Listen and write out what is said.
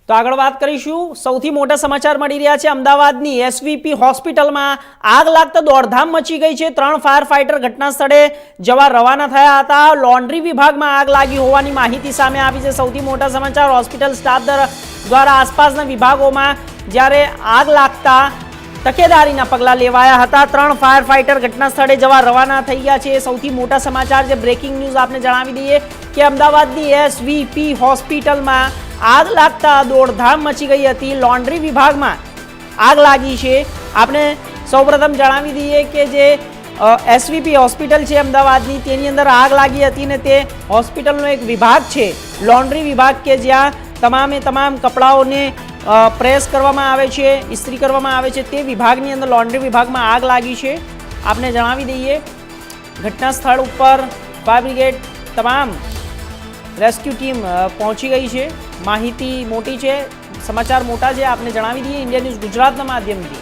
તો આગળ વાત કરીશું સૌથી મોટા સમાચાર મળી રહ્યા છે અમદાવાદની એસવીપી હોસ્પિટલમાં આગ લાગતા દોડધામ મચી ગઈ છે। 3 ફાયર ફાઇટર ઘટના સ્થળે જવા રવાના થયા હતા। લોન્ડ્રી વિભાગમાં આગ લાગી હોવાની માહિતી સામે આવી છે। સૌથી મોટા સમાચાર હોસ્પિટલ સ્ટાફ દ્વારા આસપાસના વિભાગોમાં જ્યારે આગ લાગતા તકેદારીના પગલાં લેવાયા હતા। 3 ફાયર ફાઇટર ઘટના સ્થળે જવા રવાના થઈ ગયા છે। સૌથી મોટા સમાચાર છે, બ્રેકિંગ ન્યૂઝ આપને જણાવી દઈએ કે અમદાવાદની એસવીપી હોસ્પિટલમાં આગ લાગતા દોડધામ મચી ગઈ હતી। લોન્ડ્રી વિભાગમાં આગ લાગી છે। આપણે સૌપ્રથમ જણાવી દઈએ કે જે એસવીપી હોસ્પિટલ છે અમદાવાદની, તેની અંદર આગ લાગી હતી ને તે હોસ્પિટલનો એક વિભાગ છે લોન્ડ્રી વિભાગ, કે જ્યાં તમામે તમામ કપડાઓને પ્રેસ કરવામાં આવે છે, ઇસ્ત્રી કરવામાં આવે છે, તે વિભાગની અંદર લોન્ડ્રી વિભાગમાં આગ લાગી છે। આપણે જણાવી દઈએ ઘટના સ્થળ ઉપર ફાયર બ્રિગેડ તમામ રેસ્ક્યુ ટીમ પહોંચી ગઈ છે। માહિતી મોટી છે, સમાચાર મોટા છે, આપને જણાવી દઈએ ઇન્ડિયા ન્યૂઝ ગુજરાતના માધ્યમથી।